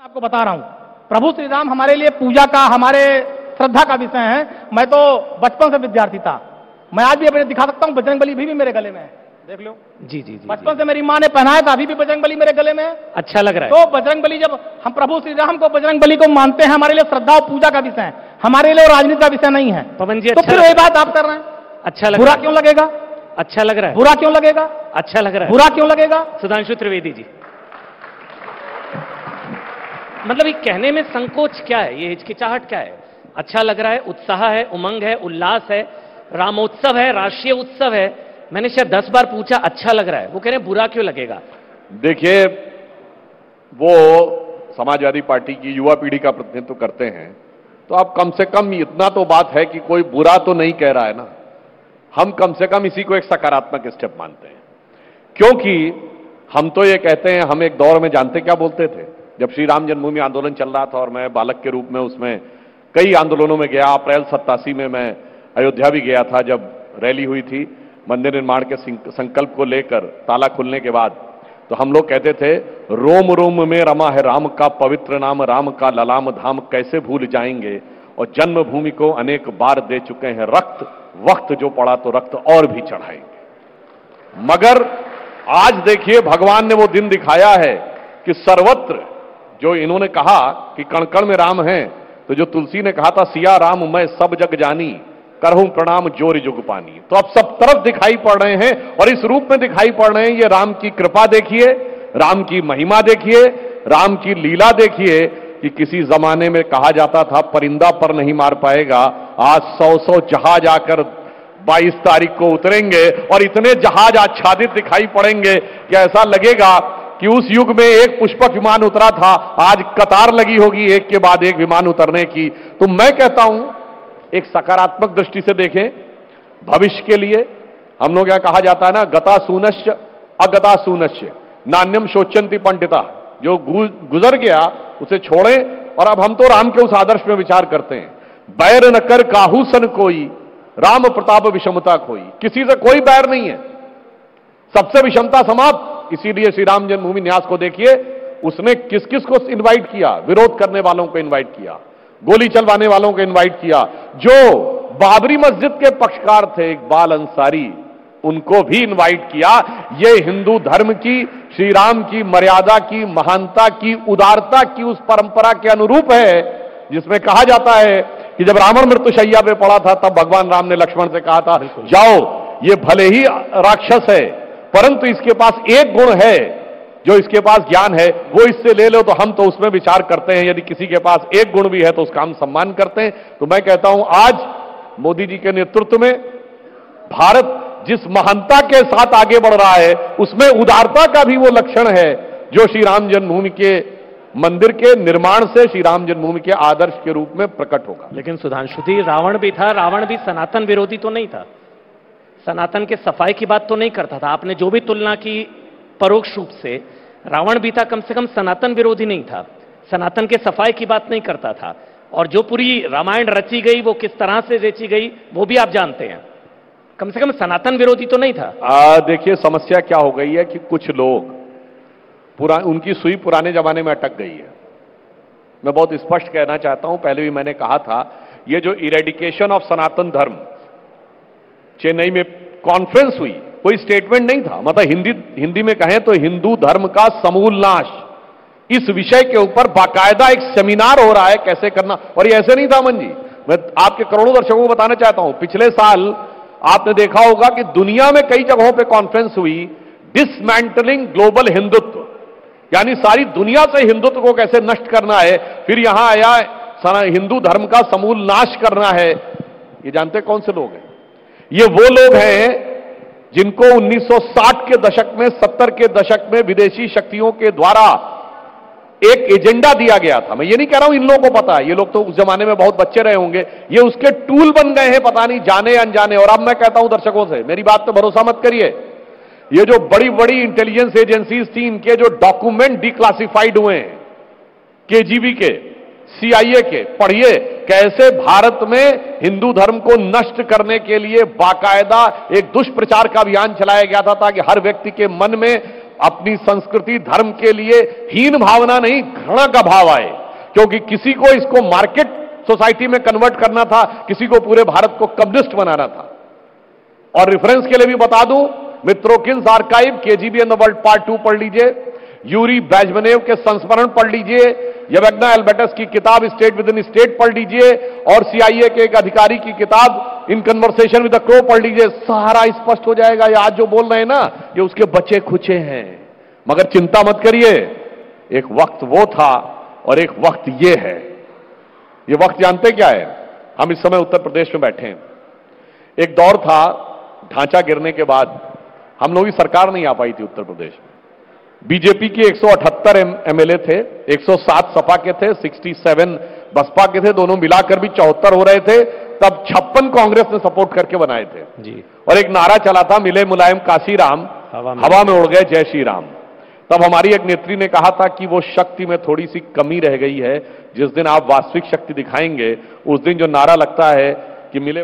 आपको बता रहा हूं, प्रभु श्री राम हमारे लिए पूजा का, हमारे श्रद्धा का विषय है। मैं तो बचपन से विद्यार्थी था, मैं आज भी अपने दिखा सकता हूं, बजरंगबली भी मेरे गले में है, देख लो। जी जी जी, बचपन से मेरी माँ ने पहनाया था, अभी भी बजरंगबली मेरे गले में है। अच्छा लग रहा है। तो बजरंगबली, जब हम प्रभु श्री राम को, बजरंगबली को मानते हैं, हमारे लिए श्रद्धा और पूजा का विषय है, हमारे लिए राजनीति का विषय नहीं है। पवन जी, तो फिर वही बात आप कर रहे हैं। अच्छा लग बुरा क्यों लगेगा? अच्छा लग रहा है। बुरा क्यों लगेगा? अच्छा लग रहा है। बुरा क्यों लगेगा? सुधांशु त्रिवेदी जी, मतलब ये कहने में संकोच क्या है, ये हिचकिचाहट क्या है? अच्छा लग रहा है, उत्साह है, उमंग है, उल्लास है, रामोत्सव है, राष्ट्रीय उत्सव है। मैंने शायद 10 बार पूछा अच्छा लग रहा है, वो कह रहे हैं बुरा क्यों लगेगा? देखिए, वो समाजवादी पार्टी की युवा पीढ़ी का प्रतिनिधित्व करते हैं, तो आप कम से कम इतना तो बात है कि कोई बुरा तो नहीं कह रहा है ना। हम कम से कम इसी को एक सकारात्मक स्टेप मानते हैं, क्योंकि हम तो ये कहते हैं, हम एक दौर में जानते क्या बोलते थे, जब श्री राम जन्मभूमि आंदोलन चल रहा था और मैं बालक के रूप में उसमें कई आंदोलनों में गया। अप्रैल 87 में मैं अयोध्या भी गया था, जब रैली हुई थी मंदिर निर्माण के संकल्प को लेकर, ताला खुलने के बाद। तो हम लोग कहते थे, रोम रोम में रमा है राम का पवित्र नाम, राम का ललाम धाम कैसे भूल जाएंगे, और जन्मभूमि को अनेक बार दे चुके हैं रक्त, वक्त जो पड़ा तो रक्त और भी चढ़ाएंगे। मगर आज देखिए, भगवान ने वो दिन दिखाया है कि सर्वत्र जो इन्होंने कहा कि कण कण में राम है, तो जो तुलसी ने कहा था, सिया राम मैं सब जग जानी, करहूं प्रणाम जोर जुग पानी। तो अब सब तरफ दिखाई पड़ रहे हैं, और इस रूप में दिखाई पड़ रहे हैं। ये राम की कृपा देखिए, राम की महिमा देखिए, राम की लीला देखिए, कि किसी जमाने में कहा जाता था परिंदा पर नहीं मार पाएगा, आज 100 जहाज आकर 22 तारीख को उतरेंगे, और इतने जहाज आच्छादित दिखाई पड़ेंगे कि ऐसा लगेगा कि उस युग में एक पुष्पक विमान उतरा था, आज कतार लगी होगी एक के बाद एक विमान उतरने की। तो मैं कहता हूं, एक सकारात्मक दृष्टि से देखें भविष्य के लिए। हम लोग यहां कहा जाता है ना, गता सूनश्च अगता सूनश्च नान्यम शोचंती पंडिता, जो गुजर गया उसे छोड़ें, और अब हम तो राम के उस आदर्श में विचार करते हैं। बैर न कर काहू सन कोई, राम प्रताप विषमता खोई। किसी से कोई बैर नहीं है, सबसे विषमता समाप्त। इसीलिए श्री राम जन्मभूमि न्यास को देखिए, उसने किस किस को इनवाइट किया, विरोध करने वालों को इनवाइट किया, गोली चलवाने वालों को इनवाइट किया, जो बाबरी मस्जिद के पक्षकार थे इकबाल अंसारी, उनको भी इनवाइट किया। ये हिंदू धर्म की, श्री राम की मर्यादा की, महानता की, उदारता की उस परंपरा के अनुरूप है, जिसमें कहा जाता है कि जब रावण मृत्युशैया पे पड़ा था, तब भगवान राम ने लक्ष्मण से कहा था, जाओ, ये भले ही राक्षस है, परंतु इसके पास एक गुण है, जो इसके पास ज्ञान है, वो इससे ले लो। तो हम तो उसमें विचार करते हैं, यदि किसी के पास एक गुण भी है तो उसका हम सम्मान करते हैं। तो मैं कहता हूं, आज मोदी जी के नेतृत्व में भारत जिस महानता के साथ आगे बढ़ रहा है, उसमें उदारता का भी वो लक्षण है, जो श्री राम जन्मभूमि के मंदिर के निर्माण से, श्री राम जन्मभूमि के आदर्श के रूप में प्रकट होगा। लेकिन सुधांशु जी, रावण भी था, रावण भी सनातन विरोधी तो नहीं था, सनातन के सफाई की बात तो नहीं करता था। आपने जो भी तुलना की परोक्ष रूप से, रावण भी था, कम से कम सनातन विरोधी नहीं था, सनातन के सफाई की बात नहीं करता था। और जो पूरी रामायण रची गई, वो किस तरह से रची गई, वो भी आप जानते हैं, कम से कम सनातन विरोधी तो नहीं था। देखिए, समस्या क्या हो गई है कि कुछ लोग उनकी सुई पुराने जमाने में अटक गई है। मैं बहुत स्पष्ट कहना चाहता हूं, पहले भी मैंने कहा था, ये जो इरेडिकेशन ऑफ सनातन धर्म, चेन्नई में कॉन्फ्रेंस हुई, कोई स्टेटमेंट नहीं था, मतलब हिंदी में कहें तो हिंदू धर्म का समूल नाश, इस विषय के ऊपर बाकायदा एक सेमिनार हो रहा है, कैसे करना। और ये ऐसे नहीं था मन जी, मैं आपके करोड़ों दर्शकों को बताना चाहता हूं, पिछले साल आपने देखा होगा कि दुनिया में कई जगहों पे कॉन्फ्रेंस हुई, डिसमेंटलिंग ग्लोबल हिंदुत्व, यानी सारी दुनिया से हिंदुत्व को कैसे नष्ट करना है। फिर यहां आया हिंदू धर्म का समूल नाश करना है। ये जानते कौन से लोग हैं? ये वो लोग हैं जिनको 1960 के दशक में, 70 के दशक में विदेशी शक्तियों के द्वारा एक एजेंडा दिया गया था। मैं ये नहीं कह रहा हूं इन लोगों को पता है, ये लोग तो उस जमाने में बहुत बच्चे रहे होंगे, ये उसके टूल बन गए हैं, पता नहीं जाने अनजाने। और अब मैं कहता हूं दर्शकों से, मेरी बात पे भरोसा मत करिए, ये जो बड़ी बड़ी इंटेलिजेंस एजेंसीज थी, इनके जो डॉक्यूमेंट डिक्लासिफाइड हुए हैं, केजीबी के, सीआईए के, पढ़िए कैसे भारत में हिंदू धर्म को नष्ट करने के लिए बाकायदा एक दुष्प्रचार का अभियान चलाया गया था, ताकि हर व्यक्ति के मन में अपनी संस्कृति धर्म के लिए हीन भावना नहीं, घृणा का भाव आए, क्योंकि किसी को इसको मार्केट सोसाइटी में कन्वर्ट करना था, किसी को पूरे भारत को कम्युनिस्ट बनाना था। और रेफरेंस के लिए भी बता दूं, Mitrokhin's archive, KGB and the world part 2 पढ़ लीजिए, यूरी ब्रैज़नेव के संस्मरण पढ़ लीजिए, यवग्ना एल्बर्टस की किताब स्टेट विद इन स्टेट पढ़ लीजिए, और सीआईए के एक अधिकारी की किताब in conversation with the crow पढ़ लीजिए। सारा स्पष्ट हो जाएगा। ये आज जो बोल रहे हैं ना, ये उसके बचे खुचे हैं। मगर चिंता मत करिए, एक वक्त वो था और एक वक्त ये है। ये वक्त जानते क्या है? हम इस समय उत्तर प्रदेश में बैठे हैं। एक दौर था, ढांचा गिरने के बाद हम लोगों की सरकार नहीं आ पाई थी उत्तर प्रदेश में। बीजेपी के 178 एमएलए थे, 107 सपा के थे, 67 बसपा के थे, दोनों मिलाकर भी 74 हो रहे थे। तब 56 कांग्रेस ने सपोर्ट करके बनाए थे जी। और एक नारा चला था, मिले मुलायम काशी राम, हवा में उड़ गए जय श्री राम। तब हमारी एक नेत्री ने कहा था कि वो शक्ति में थोड़ी सी कमी रह गई है, जिस दिन आप वास्तविक शक्ति दिखाएंगे उस दिन जो नारा लगता है कि मिले